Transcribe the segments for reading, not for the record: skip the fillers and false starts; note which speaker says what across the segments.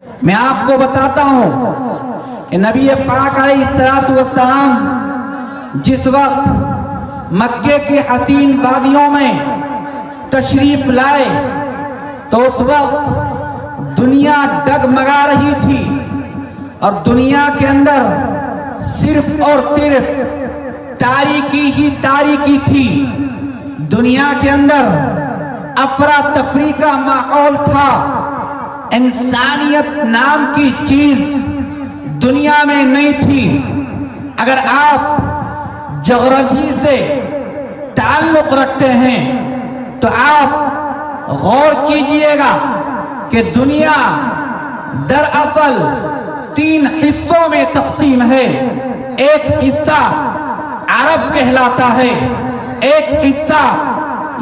Speaker 1: میں آپ کو بتاتا ہوں کہ نبی پاک علیہ السلام جس وقت مکے کی حسین وادیوں میں تشریف لائے تو اس وقت دنیا ڈگمگا رہی تھی اور دنیا کے اندر صرف اور صرف تاریکی ہی تاریکی تھی. دنیا کے اندر افراتفری کا ماحول تھا. انسانیت نام کی چیز دنیا میں نہیں تھی. اگر آپ جغرافی سے تعلق رکھتے ہیں تو آپ غور کیجئے گا کہ دنیا دراصل 3 حصوں میں تقسیم ہے. ایک حصہ عرب کہلاتا ہے، ایک حصہ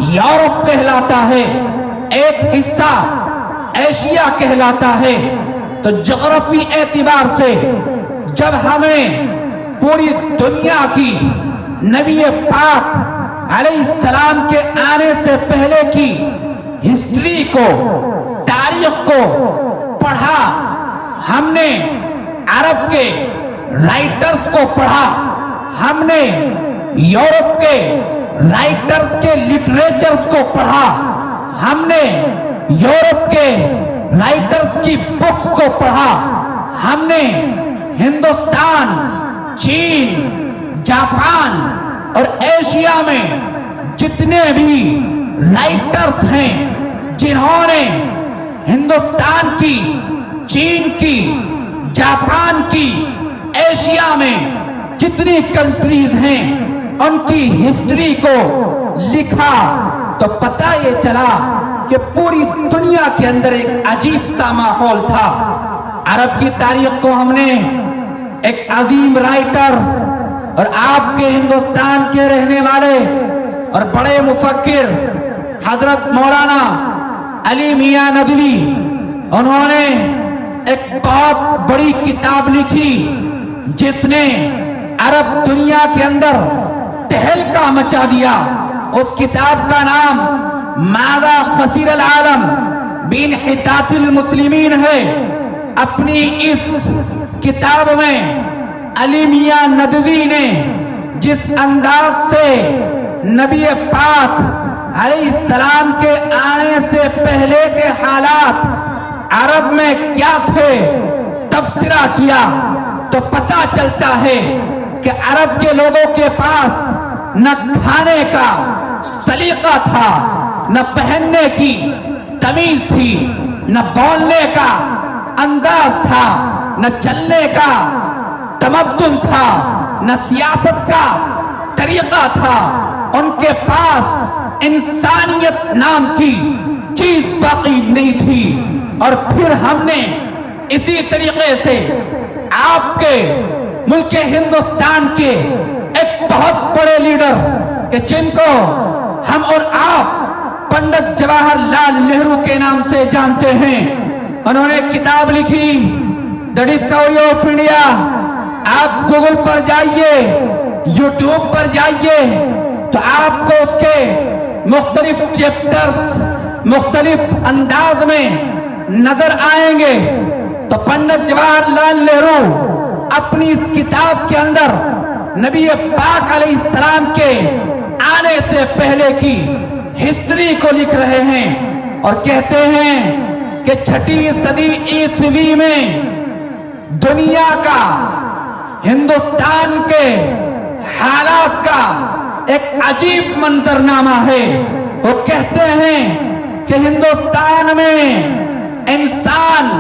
Speaker 1: یورپ کہلاتا ہے، ایک حصہ ایشیا کہلاتا ہے. تو جغرافی اعتبار سے جب ہمیں پوری دنیا کی نبی پاک علیہ السلام کے آنے سے پہلے کی ہسٹری کو، تاریخ کو پڑھا، ہم نے عرب کے رائٹرز کو پڑھا، ہم نے یورپ کے رائٹرز کے لٹریچرز کو پڑھا، ہم نے یورپ کے رائٹرز کی بکس کو پڑھا، ہم نے ہندوستان، چین، جاپان اور ایشیا میں جتنے بھی رائٹرز ہیں جنہوں نے ہندوستان کی، چین کی، جاپان کی، ایشیا میں جتنی کنٹریز ہیں ان کی ہسٹری کو لکھا تو پتہ یہ چلا کہ پوری دنیا کے اندر ایک عجیب سا ماحول تھا. عرب کی تاریخ کو ہم نے ایک عظیم رائٹر اور آپ کے ہندوستان کے رہنے والے اور بڑے مفکر حضرت مولانا علی میاں ندوی، انہوں نے ایک بہت بڑی کتاب لکھی جس نے عرب دنیا کے اندر تہلکہ مچا دیا. اس کتاب کا نام ماذا خسر العالم بانحطاط المسلمین ہے. اپنی اس کتاب میں علی میاں ندوی نے جس انداز سے نبی پاک علیہ السلام کے آنے سے پہلے کے حالات عرب میں کیا تھے تبصرہ کیا تو پتہ چلتا ہے کہ عرب کے لوگوں کے پاس نہ کھانے کا سلیقہ تھا، نہ پہننے کی تمیز تھی، نہ بولنے کا انداز تھا، نہ چلنے کا تمدن تھا، نہ سیاست کا طریقہ تھا. ان کے پاس انسانیت نام کی چیز باقی نہیں تھی. اور پھر ہم نے اسی طریقے سے آپ کے ملک ہندوستان کے ایک بہت بڑے لیڈر کہ جن کو ہم اور آپ پنڈت جواہر لال نہرو کے نام سے جانتے ہیں، انہوں نے کتاب لکھی دی ڈسکوری آف انڈیا. آپ گوگل پر جائیے، یوٹیوب پر جائیے تو آپ کو اس کے مختلف چیپٹرز مختلف انداز میں نظر آئیں گے. تو پنڈت جواہر لال نہرو اپنی اس کتاب کے اندر نبی پاک علیہ السلام کے آنے سے پہلے کی ہسٹری کو لکھ رہے ہیں اور کہتے ہیں کہ 6 صدی عیسوی میں دنیا کا، ہندوستان کے حالات کا ایک عجیب منظرنامہ ہے. وہ کہتے ہیں کہ ہندوستان میں انسان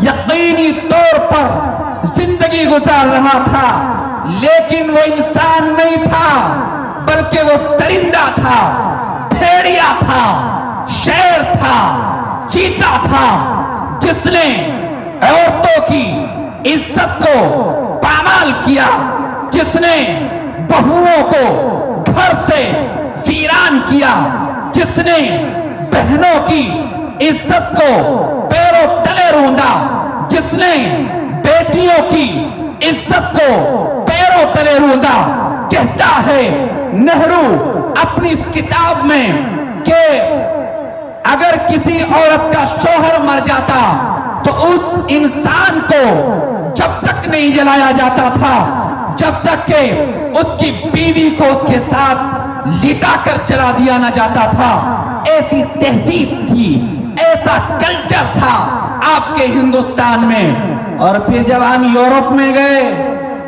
Speaker 1: یقینی طور پر زندگی گزار رہا تھا، لیکن وہ انسان نہیں تھا بلکہ وہ درندہ تھا، بھیڑیا تھا، شیر تھا، چیتا تھا، جس نے عورتوں کی عزت کو پامال کیا، جس نے بہوؤں کو گھر سے ویران کیا، جس نے بہنوں کی عزت کو پیروں تلے روندا، جس نے بیٹیوں کی عزت کو پیروں تلے روندا. کہتا ہے نہرو اپنی اس کتاب میں کہ اگر کسی عورت کا شوہر مر جاتا تو اس انسان کو جب تک نہیں جلایا جاتا تھا جب تک کہ اس کی بیوی کو اس کے ساتھ لٹا کر جلا دیا نہ جاتا تھا. ایسی تہذیب تھی, ایسا کلچر تھا آپ کے ہندوستان میں. اور پھر جب ہم یورپ میں گئے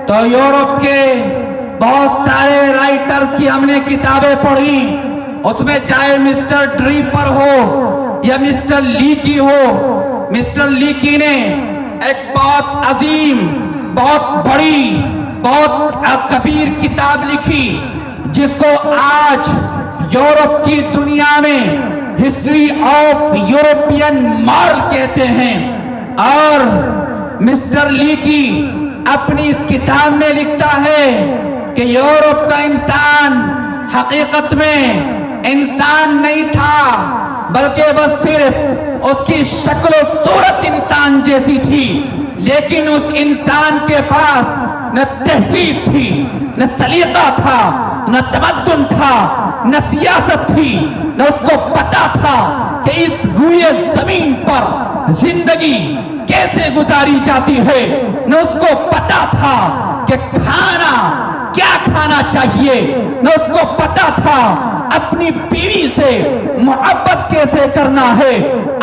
Speaker 1: تو یورپ کے بہت سارے رائٹرز کی ہم نے کتابیں پڑھی. اس میں چاہے مسٹر ڈریپر ہو یا مسٹر لیکی ہو, مسٹر لیکی نے ایک بہت عظیم, بہت بڑی, بہت کبیر کتاب لکھی جس کو آج یورپ کی دنیا میں ہسٹری آف یورپین مال کہتے ہیں. اور مسٹر لیکی اپنی اس کتاب میں لکھتا ہے کہ یورپ کا انسان حقیقت میں انسان نہیں تھا بلکہ بس صرف اس کی شکل و صورت انسان جیسی تھی, لیکن اس انسان کے پاس نہ تہذیب تھی, نہ سلیقہ تھا, نہ تمدن تھا, نہ سیاست تھی, نہ اس کو پتا تھا کہ اس روئے زمین پر زندگی کیسے گزاری جاتی ہے, نہ اس کو پتا تھا کہ کھانا کیا کھانا چاہیے, نہ اس کو پتا تھا اپنی بیوی سے محبت کیسے کرنا ہے,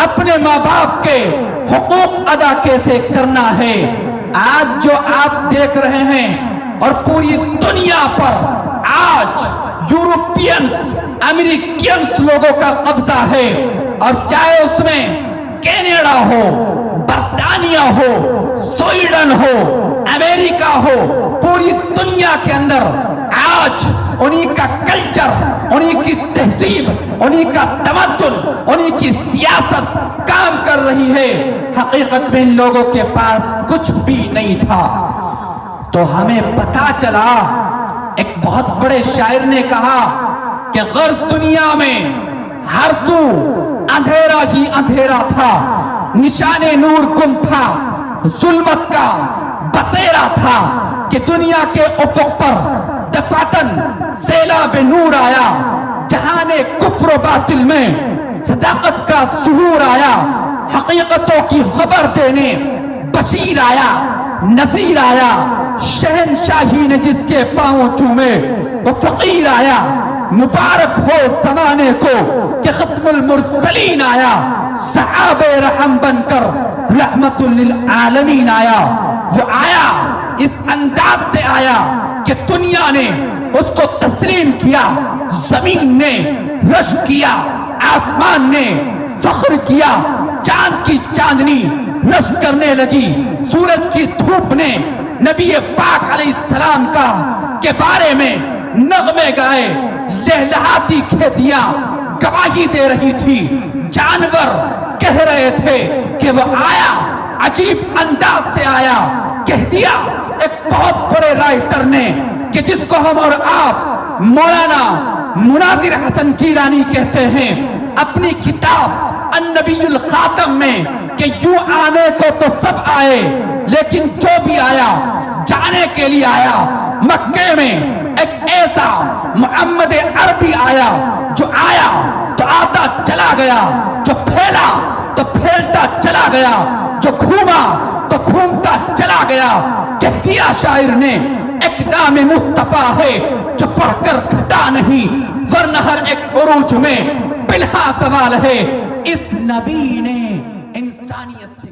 Speaker 1: اپنے ماں باپ کے حقوق ادا کیسے کرنا ہے. آج جو آپ دیکھ رہے ہیں اور پوری دنیا پر آج یورپینز, امریکنز لوگوں کا قبضہ ہے, اور چاہے اس میں کینیڈا ہو, برطانیہ ہو, سویڈن ہو, امریکہ ہو, پوری دنیا کے اندر آج انہی کا کلچر, انہی کی تہذیب, انہی کا تمدن, انہی کی سیاست کام کر رہی ہے. حقیقت میں ان لوگوں کے پاس کچھ بھی نہیں تھا. تو ہمیں پتا چلا, ایک بہت بڑے شاعر نے کہا کہ غرض دنیا میں ہر تو اندھیرا ہی اندھیرا تھا, نشان نور گم تھا, ظلمت کا بسیرا تھا, کہ دنیا کے افق پر دفعتاً سیلاب نور آیا, جہان کفر و باطل میں صداقت کا ظہور آیا, حقیقتوں کی خبر دینے بشیر آیا, نذیر آیا, شہنشاہی نے جس کے پاؤں چومے وہ فقیر آیا. مبارک ہو زمانے کو کہ ختم المرسلین آیا, صحابہ رحم بن کر رحمت للعالمین آیا. وہ آیا اس انداز سے آیا کہ دنیا نے اس کو تسلیم کیا, زمین نے رشک کیا, آسمان نے فخر کیا, چاند کی چاندنی رشک کرنے لگی, سورج کی دھوپ نے نبی پاک علیہ السلام کا کے بارے میں نغمے گائے, لہلہاتی کھیتیاں گواہی دے رہی تھی, جانور کہہ رہے تھے کہ وہ آیا, عجیب انداز سے آیا. کہہ دیا ایک بہت بڑے رائٹر نے کہ جس کو ہم اور آپ مولانا مناظر حسن گیلانی کہتے ہیں, اپنی کتاب النبی الخاتم میں کہ یوں آنے کو تو سب آئے لیکن جو بھی آیا جانے کے لیے آیا. مکے میں ایک ایسا محمد عربی آیا جو آیا تو آتا چلا گیا, جو پھیلا تو پھیلتا چلا گیا, جو گھوما تو گھومتا چلا گیا. کہہ دیا شاعر نے ایک نام مصطفیٰ ہے جو پڑھ کر گھٹا نہیں, ورنہ ہر ایک عروج میں پنہا سوال ہے. اس نبی نے انسانیت سے